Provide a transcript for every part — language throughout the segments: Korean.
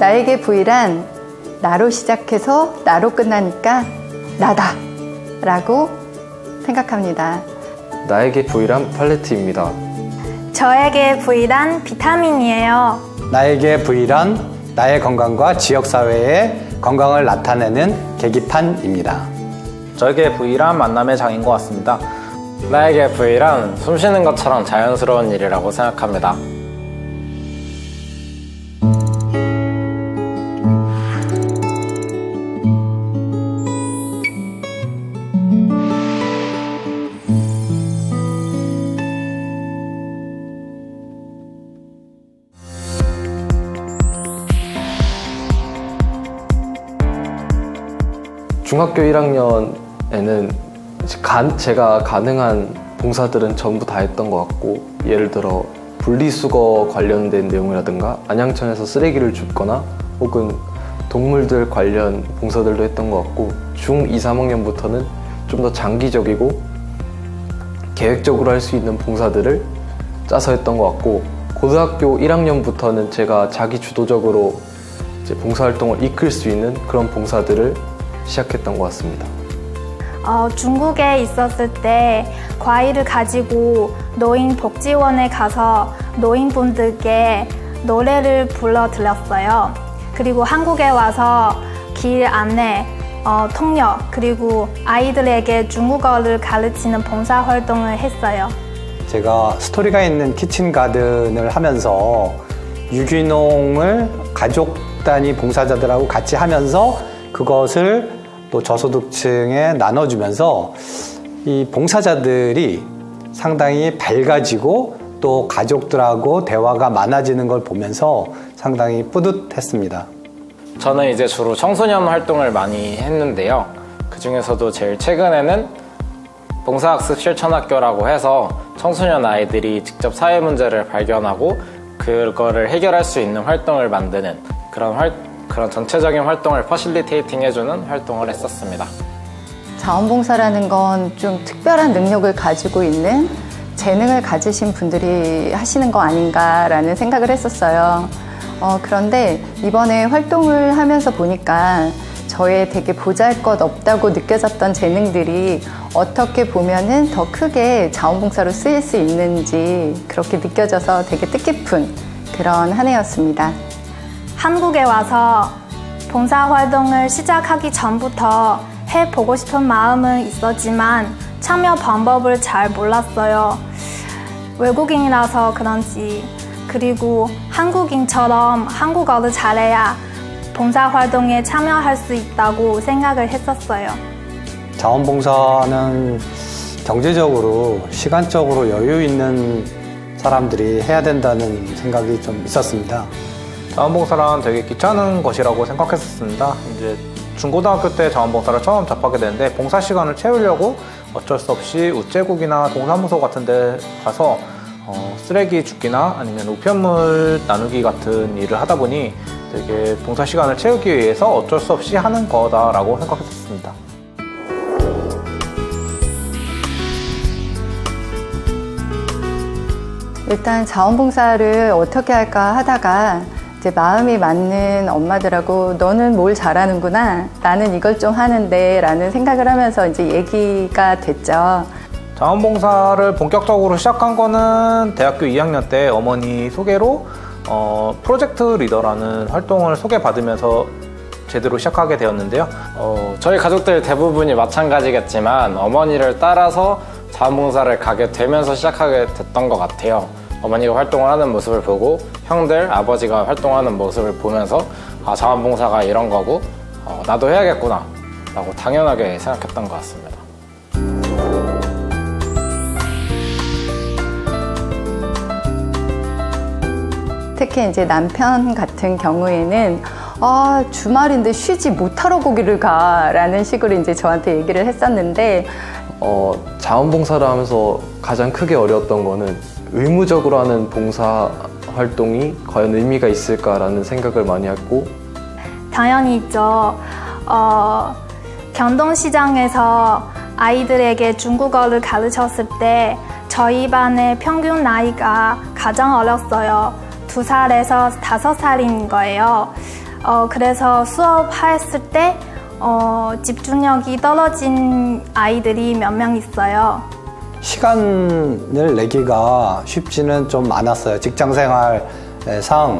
나에게 부일한 나로 시작해서 나로 끝나니까 나다 라고 생각합니다. 나에게 부일한 팔레트입니다. 저에게 부일한 비타민이에요. 나에게 부일한 나의 건강과 지역사회의 건강을 나타내는 계기판입니다. 저에게 부일한 만남의 장인 것 같습니다. 나에게 부일한 숨쉬는 것처럼 자연스러운 일이라고 생각합니다. 중학교 1학년에는 제가 가능한 봉사들은 전부 다 했던 것 같고, 예를 들어 분리수거 관련된 내용이라든가 안양천에서 쓰레기를 줍거나 혹은 동물들 관련 봉사들도 했던 것 같고, 중2, 3학년부터는 좀 더 장기적이고 계획적으로 할 수 있는 봉사들을 짜서 했던 것 같고, 고등학교 1학년부터는 제가 자기 주도적으로 이제 봉사활동을 이끌 수 있는 그런 봉사들을 시작했던 것 같습니다. 중국에 있었을 때 과일을 가지고 노인복지원에 가서 노인분들께 노래를 불러드렸어요. 그리고 한국에 와서 길 안내, 통역, 그리고 아이들에게 중국어를 가르치는 봉사활동을 했어요. 제가 스토리가 있는 키친가든을 하면서 유기농을 가족 단위 봉사자들하고 같이 하면서 그것을 또 저소득층에 나눠주면서 이 봉사자들이 상당히 밝아지고 또 가족들하고 대화가 많아지는 걸 보면서 상당히 뿌듯했습니다. 저는 이제 주로 청소년 활동을 많이 했는데요. 그 중에서도 제일 최근에는 봉사학습 실천학교라고 해서 청소년 아이들이 직접 사회 문제를 발견하고 그거를 해결할 수 있는 활동을 만드는 그런 전체적인 활동을 퍼실리테이팅 해주는 활동을 했었습니다. 자원봉사라는 건 좀 특별한 능력을 가지고 있는 재능을 가지신 분들이 하시는 거 아닌가라는 생각을 했었어요. 그런데 이번에 활동을 하면서 보니까 저의 되게 보잘것없다고 느껴졌던 재능들이 어떻게 보면은 더 크게 자원봉사로 쓰일 수 있는지 그렇게 느껴져서 되게 뜻깊은 그런 한 해였습니다. 한국에 와서 봉사활동을 시작하기 전부터 해보고 싶은 마음은 있었지만 참여 방법을 잘 몰랐어요. 외국인이라서 그런지, 그리고 한국인처럼 한국어를 잘해야 봉사활동에 참여할 수 있다고 생각을 했었어요. 자원봉사는 경제적으로, 시간적으로 여유 있는 사람들이 해야 된다는 생각이 좀 있었습니다. 자원봉사란 되게 귀찮은 것이라고 생각했었습니다. 이제 중고등학교 때 자원봉사를 처음 접하게 되는데 봉사 시간을 채우려고 어쩔 수 없이 우체국이나 동사무소 같은 데 가서 쓰레기 줍기나 아니면 우편물 나누기 같은 일을 하다 보니 되게 봉사 시간을 채우기 위해서 어쩔 수 없이 하는 거다라고 생각했었습니다. 일단 자원봉사를 어떻게 할까 하다가 이제 마음이 맞는 엄마들하고 너는 뭘 잘하는구나, 나는 이걸 좀 하는데 라는 생각을 하면서 이제 얘기가 됐죠. 자원봉사를 본격적으로 시작한 거는 대학교 2학년 때 어머니 소개로 프로젝트 리더라는 활동을 소개받으면서 제대로 시작하게 되었는데요. 저희 가족들 대부분이 마찬가지겠지만 어머니를 따라서 자원봉사를 가게 되면서 시작하게 됐던 것 같아요. 어머니가 활동을 하는 모습을 보고 형들, 아버지가 활동하는 모습을 보면서 자원봉사가 이런 거고 나도 해야겠구나 라고 당연하게 생각했던 것 같습니다. 특히 이제 남편 같은 경우에는 주말인데 쉬지 못하러 거기를 가라는 식으로 이제 저한테 얘기를 했었는데 자원봉사를 하면서 가장 크게 어려웠던 거는 의무적으로 하는 봉사 활동이 과연 의미가 있을까라는 생각을 많이 했고, 당연히 있죠. 경동시장에서 아이들에게 중국어를 가르쳤을 때 저희 반의 평균 나이가 가장 어렸어요. 2살에서 5살인 거예요. 그래서 수업했을 때 집중력이 떨어진 아이들이 몇 명 있어요. 시간을 내기가 쉽지는 좀 않았어요. 직장생활상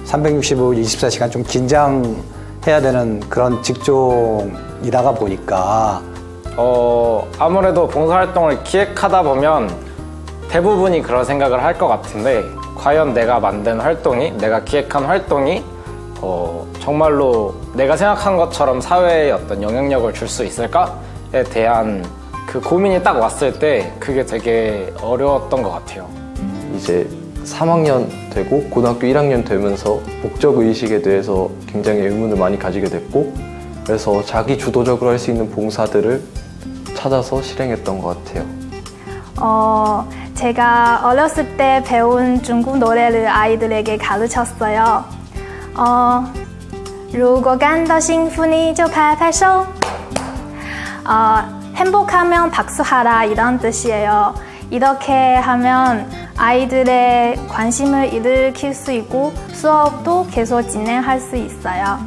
365일 24시간 좀 긴장해야 되는 그런 직종이다가 보니까 아무래도 봉사활동을 기획하다 보면 대부분이 그런 생각을 할 것 같은데 과연 내가 만든 활동이, 내가 기획한 활동이 정말로 내가 생각한 것처럼 사회에 어떤 영향력을 줄 수 있을까에 대한 그 고민이 딱 왔을 때 그게 되게 어려웠던 것 같아요. 이제 3학년 되고 고등학교 1학년 되면서 목적의식에 대해서 굉장히 의문을 많이 가지게 됐고, 그래서 자기 주도적으로 할 수 있는 봉사들을 찾아서 실행했던 것 같아요. 제가 어렸을 때 배운 중국 노래를 아이들에게 가르쳤어요. 如果感到幸福你就拍拍手. 행복하면 박수하라 이런 뜻이에요. 이렇게 하면 아이들의 관심을 일으킬 수 있고 수업도 계속 진행할 수 있어요.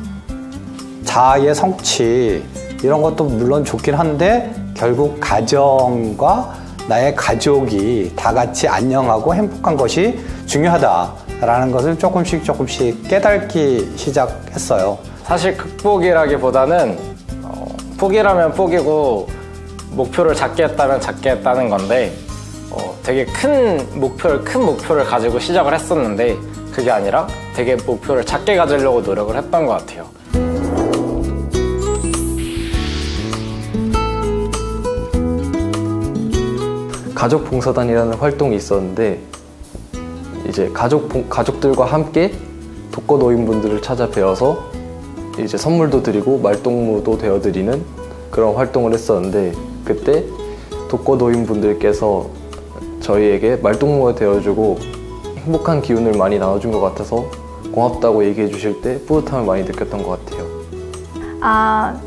자아의 성취 이런 것도 물론 좋긴 한데 결국 가정과 나의 가족이 다 같이 안녕하고 행복한 것이 중요하다라는 것을 조금씩 깨닫기 시작했어요. 사실 극복이라기보다는 포기라면 포기고 목표를 작게 했다면 작게 했다는 건데 되게 큰 목표를 가지고 시작을 했었는데 그게 아니라 되게 목표를 작게 가지려고 노력을 했던 것 같아요. 가족봉사단이라는 활동이 있었는데 이제 가족들과 함께 독거노인분들을 찾아 뵈어서 이제 선물도 드리고 말동무도 되어드리는 그런 활동을 했었는데, 그때 독거노인분들께서 저희에게 말동무가 되어주고 행복한 기운을 많이 나눠준 것 같아서 고맙다고 얘기해 주실 때 뿌듯함을 많이 느꼈던 것 같아요.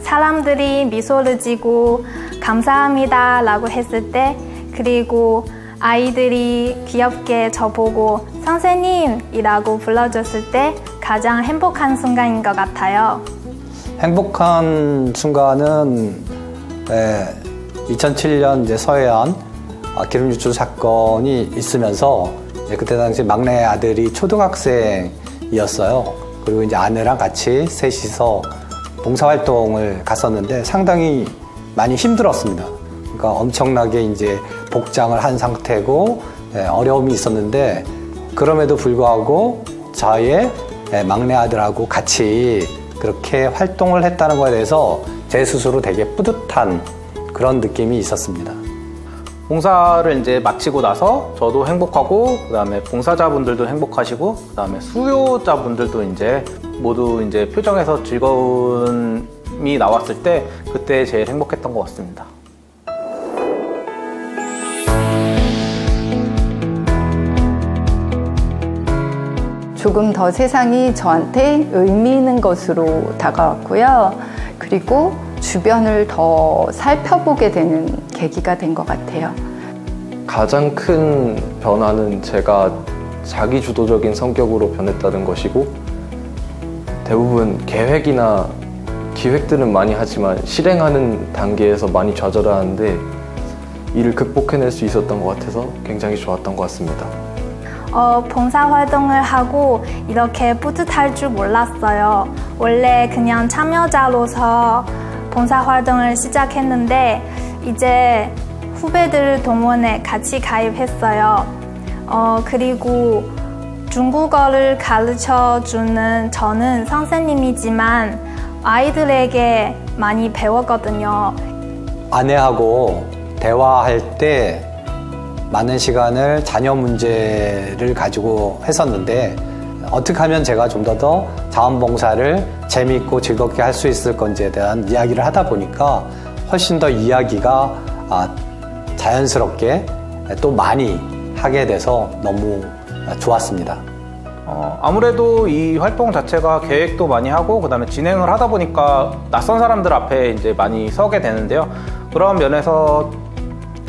사람들이 미소를 지고 감사합니다 라고 했을 때, 그리고 아이들이 귀엽게 저보고 선생님이라고 불러줬을 때 가장 행복한 순간인 것 같아요. 행복한 순간은 2007년 이제 서해안 기름 유출 사건이 있으면서 그때 당시 막내 아들이 초등학생이었어요. 그리고 이제 아내랑 같이 셋이서 봉사활동을 갔었는데 상당히 많이 힘들었습니다. 그러니까 엄청나게 이제 복장을 한 상태고 어려움이 있었는데, 그럼에도 불구하고 저의 막내 아들하고 같이 그렇게 활동을 했다는 것에 대해서 제 스스로 되게 뿌듯한 그런 느낌이 있었습니다. 봉사를 이제 마치고 나서 저도 행복하고, 그다음에 봉사자분들도 행복하시고, 그다음에 수요자분들도 이제 모두 이제 표정에서 즐거움이 나왔을 때 그때 제일 행복했던 것 같습니다. 조금 더 세상이 저한테 의미 있는 것으로 다가왔고요. 그리고 주변을 더 살펴보게 되는 계기가 된 것 같아요. 가장 큰 변화는 제가 자기 주도적인 성격으로 변했다는 것이고, 대부분 계획이나 기획들은 많이 하지만 실행하는 단계에서 많이 좌절하는데 이를 극복해낼 수 있었던 것 같아서 굉장히 좋았던 것 같습니다. 봉사활동을 하고 이렇게 뿌듯할 줄 몰랐어요. 원래 그냥 참여자로서 봉사활동을 시작했는데 이제 후배들 동원에 같이 가입했어요. 그리고 중국어를 가르쳐주는 저는 선생님이지만 아이들에게 많이 배웠거든요. 아내하고 대화할 때 많은 시간을 자녀 문제를 가지고 했었는데 어떻게 하면 제가 좀 더 자원봉사를 재미있고 즐겁게 할 수 있을 건지에 대한 이야기를 하다 보니까 훨씬 더 이야기가 자연스럽게 또 많이 하게 돼서 너무 좋았습니다. 아무래도 이 활동 자체가 계획도 많이 하고 그다음에 진행을 하다 보니까 낯선 사람들 앞에 이제 많이 서게 되는데요. 그런 면에서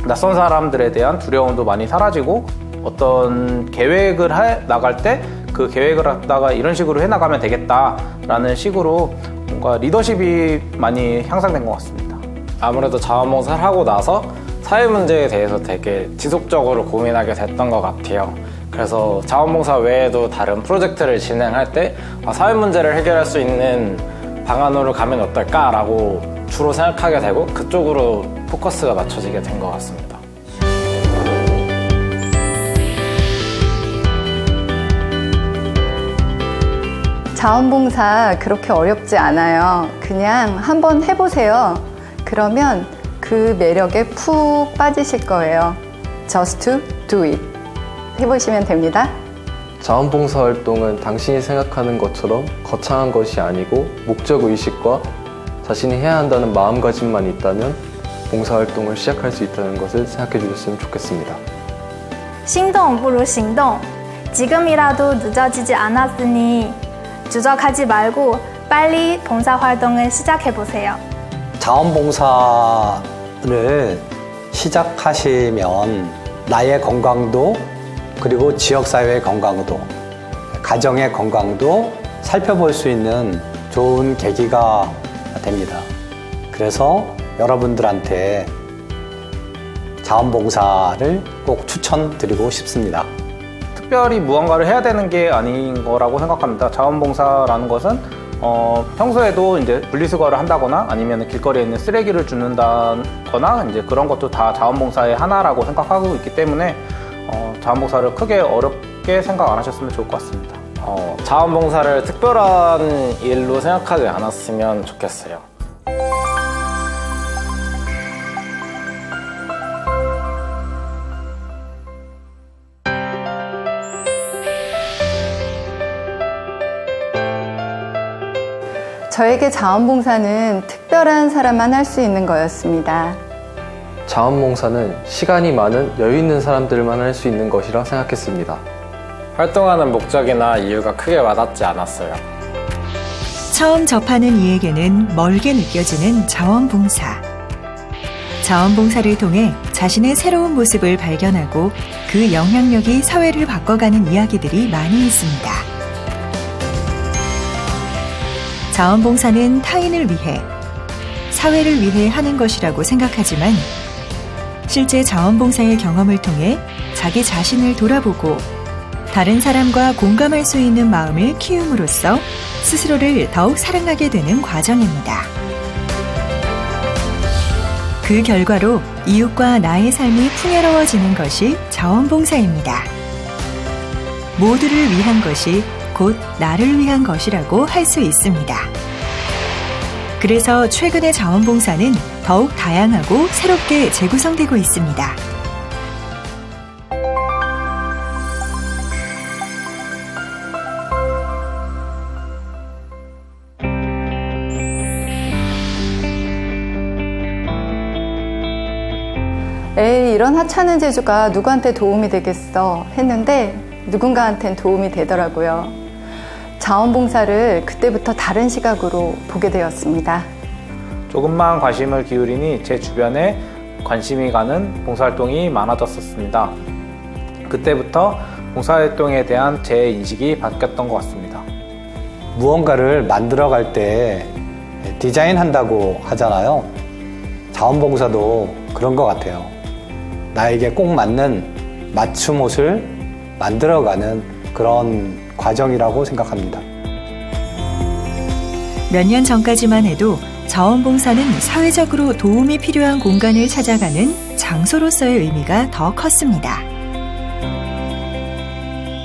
낯선 사람들에 대한 두려움도 많이 사라지고 어떤 계획을 나갈 때 그 계획을 갖다가 이런 식으로 해나가면 되겠다라는 식으로 뭔가 리더십이 많이 향상된 것 같습니다. 아무래도 자원봉사를 하고 나서 사회 문제에 대해서 되게 지속적으로 고민하게 됐던 것 같아요. 그래서 자원봉사 외에도 다른 프로젝트를 진행할 때 사회 문제를 해결할 수 있는 방안으로 가면 어떨까라고 주로 생각하게 되고 그쪽으로 포커스가 맞춰지게 된 것 같습니다. 자원봉사 그렇게 어렵지 않아요. 그냥 한번 해보세요. 그러면 그 매력에 푹 빠지실 거예요. Just do it. 해보시면 됩니다. 자원봉사 활동은 당신이 생각하는 것처럼 거창한 것이 아니고 목적의식과 자신이 해야 한다는 마음가짐만 있다면 봉사활동을 시작할 수 있다는 것을 생각해 주셨으면 좋겠습니다. 心动不如行动. 지금이라도 늦어지지 않았으니 주저하지 말고 빨리 봉사활동을 시작해보세요. 자원봉사를 시작하시면 나의 건강도 그리고 지역사회의 건강도 가정의 건강도 살펴볼 수 있는 좋은 계기가 됩니다. 그래서 여러분들한테 자원봉사를 꼭 추천드리고 싶습니다. 특별히 무언가를 해야 되는 게 아닌 거라고 생각합니다. 자원봉사라는 것은 평소에도 이제 분리수거를 한다거나 아니면 길거리에 있는 쓰레기를 줍는다거나 이제 그런 것도 다 자원봉사의 하나라고 생각하고 있기 때문에 자원봉사를 크게 어렵게 생각 안 하셨으면 좋을 것 같습니다. 자원봉사를 특별한 일로 생각하지 않았으면 좋겠어요. 저에게 자원봉사는 특별한 사람만 할 수 있는 거였습니다. 자원봉사는 시간이 많은 여유 있는 사람들만 할 수 있는 것이라 생각했습니다. 활동하는 목적이나 이유가 크게 와닿지 않았어요. 처음 접하는 이에게는 멀게 느껴지는 자원봉사. 자원봉사를 통해 자신의 새로운 모습을 발견하고 그 영향력이 사회를 바꿔가는 이야기들이 많이 있습니다. 자원봉사는 타인을 위해, 사회를 위해 하는 것이라고 생각하지만 실제 자원봉사의 경험을 통해 자기 자신을 돌아보고 다른 사람과 공감할 수 있는 마음을 키움으로써 스스로를 더욱 사랑하게 되는 과정입니다. 그 결과로 이웃과 나의 삶이 풍요로워지는 것이 자원봉사입니다. 모두를 위한 것이 곧 나를 위한 것이라고 할 수 있습니다. 그래서 최근의 자원봉사는 더욱 다양하고 새롭게 재구성되고 있습니다. 에이, 이런 하찮은 재주가 누구한테 도움이 되겠어 했는데 누군가한텐 도움이 되더라고요. 자원봉사를 그때부터 다른 시각으로 보게 되었습니다. 조금만 관심을 기울이니 제 주변에 관심이 가는 봉사활동이 많아졌었습니다. 그때부터 봉사활동에 대한 제 인식이 바뀌었던 것 같습니다. 무언가를 만들어갈 때 디자인한다고 하잖아요. 자원봉사도 그런 것 같아요. 나에게 꼭 맞는 맞춤 옷을 만들어가는 그런 과정이라고 생각합니다. 몇 년 전까지만 해도 자원봉사는 사회적으로 도움이 필요한 공간을 찾아가는 장소로서의 의미가 더 컸습니다.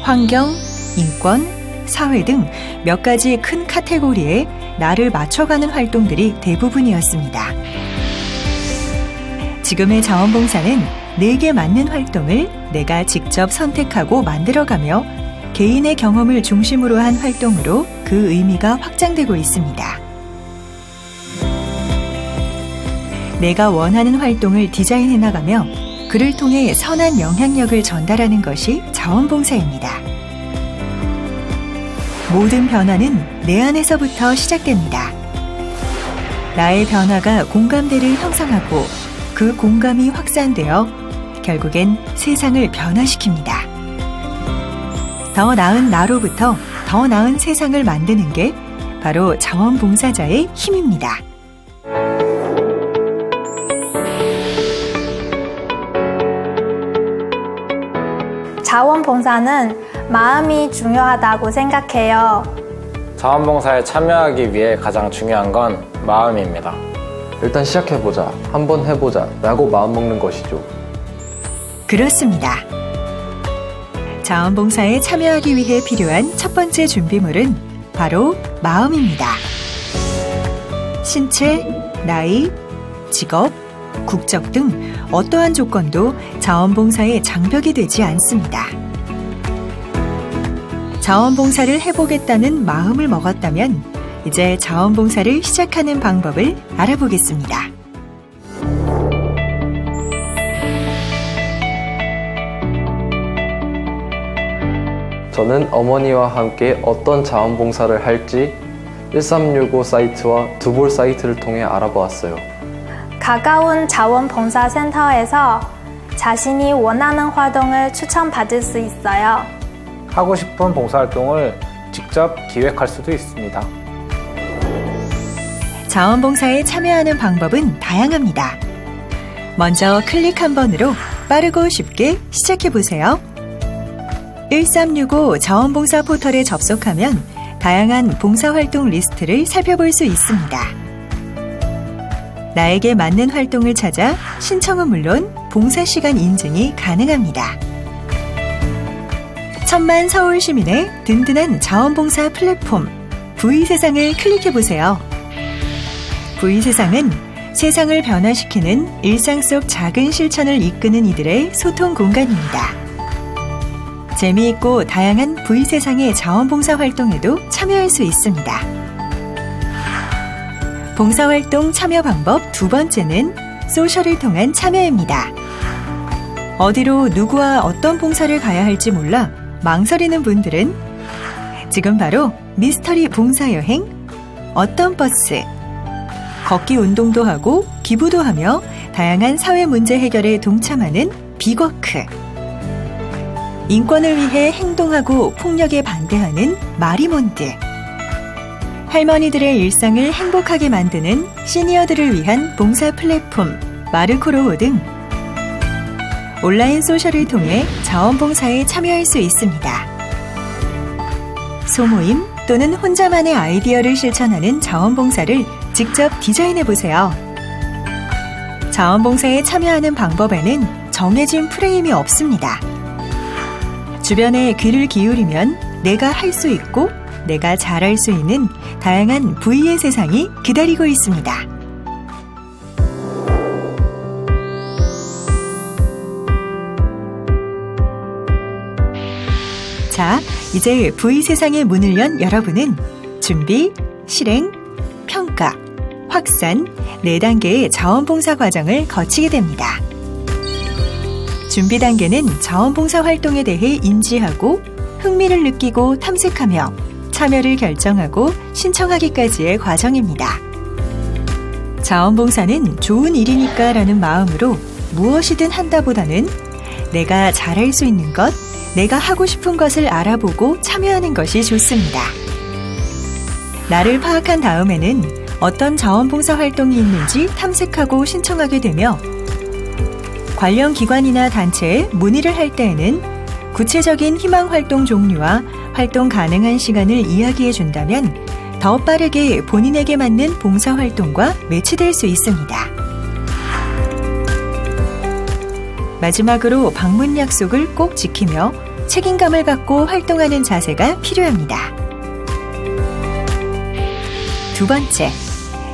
환경, 인권, 사회 등 몇 가지 큰 카테고리에 나를 맞춰가는 활동들이 대부분이었습니다. 지금의 자원봉사는 내게 맞는 활동을 내가 직접 선택하고 만들어가며 개인의 경험을 중심으로 한 활동으로 그 의미가 확장되고 있습니다. 내가 원하는 활동을 디자인해 나가며 그를 통해 선한 영향력을 전달하는 것이 자원봉사입니다. 모든 변화는 내 안에서부터 시작됩니다. 나의 변화가 공감대를 형성하고 그 공감이 확산되어 결국엔 세상을 변화시킵니다. 더 나은 나로부터 더 나은 세상을 만드는 게 바로 자원봉사자의 힘입니다. 자원봉사는 마음이 중요하다고 생각해요. 자원봉사에 참여하기 위해 가장 중요한 건 마음입니다. 일단 시작해보자, 한번 해보자 라고 마음먹는 것이죠. 그렇습니다. 자원봉사에 참여하기 위해 필요한 첫 번째 준비물은 바로 마음입니다. 신체, 나이, 직업, 국적 등 어떠한 조건도 자원봉사의 장벽이 되지 않습니다. 자원봉사를 해보겠다는 마음을 먹었다면 이제 자원봉사를 시작하는 방법을 알아보겠습니다. 저는 어머니와 함께 어떤 자원봉사를 할지 1365 사이트와 두볼 사이트를 통해 알아보았어요. 가까운 자원봉사센터에서 자신이 원하는 활동을 추천받을 수 있어요. 하고 싶은 봉사활동을 직접 기획할 수도 있습니다. 자원봉사에 참여하는 방법은 다양합니다. 먼저 클릭 한 번으로 빠르고 쉽게 시작해보세요. 1365 자원봉사 포털에 접속하면 다양한 봉사활동 리스트를 살펴볼 수 있습니다. 나에게 맞는 활동을 찾아 신청은 물론 봉사시간 인증이 가능합니다. 천만 서울 시민의 든든한 자원봉사 플랫폼 V세상을 클릭해보세요. V세상은 세상을 변화시키는 일상 속 작은 실천을 이끄는 이들의 소통 공간입니다. 재미있고 다양한 V세상의 자원봉사 활동에도 참여할 수 있습니다. 봉사활동 참여 방법 두 번째는 소셜을 통한 참여입니다. 어디로 누구와 어떤 봉사를 가야 할지 몰라 망설이는 분들은 지금 바로 미스터리 봉사여행, 어떤 버스, 걷기 운동도 하고 기부도 하며 다양한 사회 문제 해결에 동참하는 빅워크, 인권을 위해 행동하고 폭력에 반대하는 마리몬드, 할머니들의 일상을 행복하게 만드는 시니어들을 위한 봉사 플랫폼 마르코로우 등 온라인 소셜을 통해 자원봉사에 참여할 수 있습니다. 소모임 또는 혼자만의 아이디어를 실천하는 자원봉사를 직접 디자인해보세요. 자원봉사에 참여하는 방법에는 정해진 프레임이 없습니다. 주변에 귀를 기울이면 내가 할 수 있고 내가 잘할 수 있는 다양한 V의 세상이 기다리고 있습니다. 자, 이제 V 세상의 문을 연 여러분은 준비, 실행, 평가, 확산 4단계의 자원봉사 과정을 거치게 됩니다. 준비 단계는 자원봉사 활동에 대해 인지하고 흥미를 느끼고 탐색하며 참여를 결정하고 신청하기까지의 과정입니다. 자원봉사는 좋은 일이니까 라는 마음으로 무엇이든 한다보다는 내가 잘할 수 있는 것, 내가 하고 싶은 것을 알아보고 참여하는 것이 좋습니다. 나를 파악한 다음에는 어떤 자원봉사 활동이 있는지 탐색하고 신청하게 되며 관련 기관이나 단체에 문의를 할 때에는 구체적인 희망 활동 종류와 활동 가능한 시간을 이야기해 준다면 더 빠르게 본인에게 맞는 봉사 활동과 매치될 수 있습니다. 마지막으로 방문 약속을 꼭 지키며 책임감을 갖고 활동하는 자세가 필요합니다. 두 번째,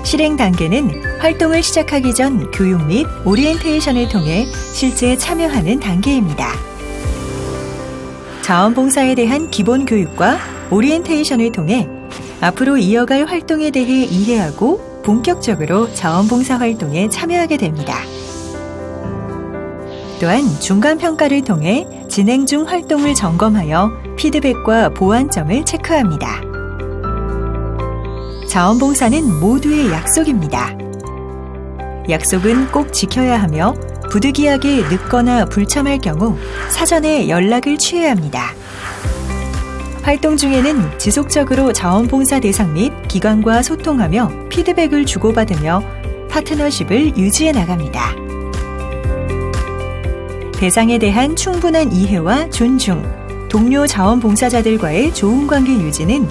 실행 단계는 활동을 시작하기 전 교육 및 오리엔테이션을 통해 실제 참여하는 단계입니다. 자원봉사에 대한 기본 교육과 오리엔테이션을 통해 앞으로 이어갈 활동에 대해 이해하고 본격적으로 자원봉사 활동에 참여하게 됩니다. 또한 중간평가를 통해 진행 중 활동을 점검하여 피드백과 보완점을 체크합니다. 자원봉사는 모두의 약속입니다. 약속은 꼭 지켜야 하며 부득이하게 늦거나 불참할 경우 사전에 연락을 취해야 합니다. 활동 중에는 지속적으로 자원봉사 대상 및 기관과 소통하며 피드백을 주고받으며 파트너십을 유지해 나갑니다. 대상에 대한 충분한 이해와 존중, 동료 자원봉사자들과의 좋은 관계 유지는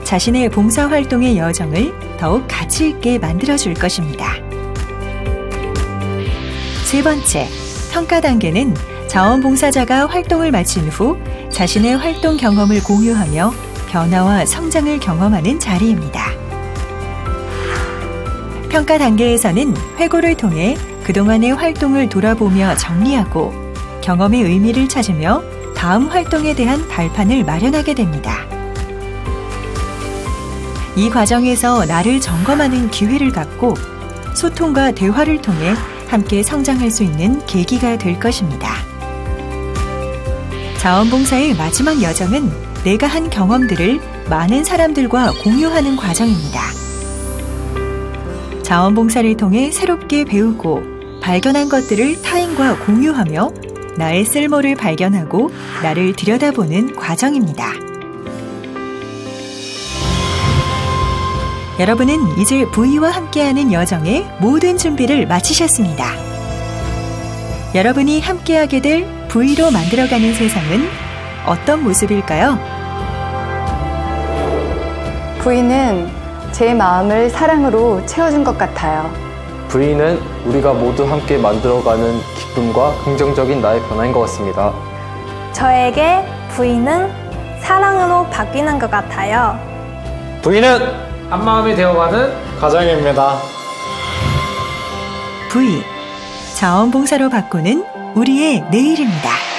자신의 봉사활동의 여정을 더욱 가치 있게 만들어줄 것입니다. 세 번째, 평가 단계는 자원봉사자가 활동을 마친 후 자신의 활동 경험을 공유하며 변화와 성장을 경험하는 자리입니다. 평가 단계에서는 회고를 통해 그동안의 활동을 돌아보며 정리하고 경험의 의미를 찾으며 다음 활동에 대한 발판을 마련하게 됩니다. 이 과정에서 나를 점검하는 기회를 갖고 소통과 대화를 통해 함께 성장할 수 있는 계기가 될 것입니다. 자원봉사의 마지막 여정은 내가 한 경험들을 많은 사람들과 공유하는 과정입니다. 자원봉사를 통해 새롭게 배우고 발견한 것들을 타인과 공유하며 나의 쓸모를 발견하고 나를 들여다보는 과정입니다. 여러분은 이제 V와 함께하는 여정의 모든 준비를 마치셨습니다. 여러분이 함께하게 될 V로 만들어가는 세상은 어떤 모습일까요? V는 제 마음을 사랑으로 채워준 것 같아요. V는 우리가 모두 함께 만들어가는 기쁨과 긍정적인 나의 변화인 것 같습니다. 저에게 V는 사랑으로 바뀌는 것 같아요. V는 한마음이 되어가는 과정입니다. V, 자원봉사로 바꾸는 우리의 내일입니다.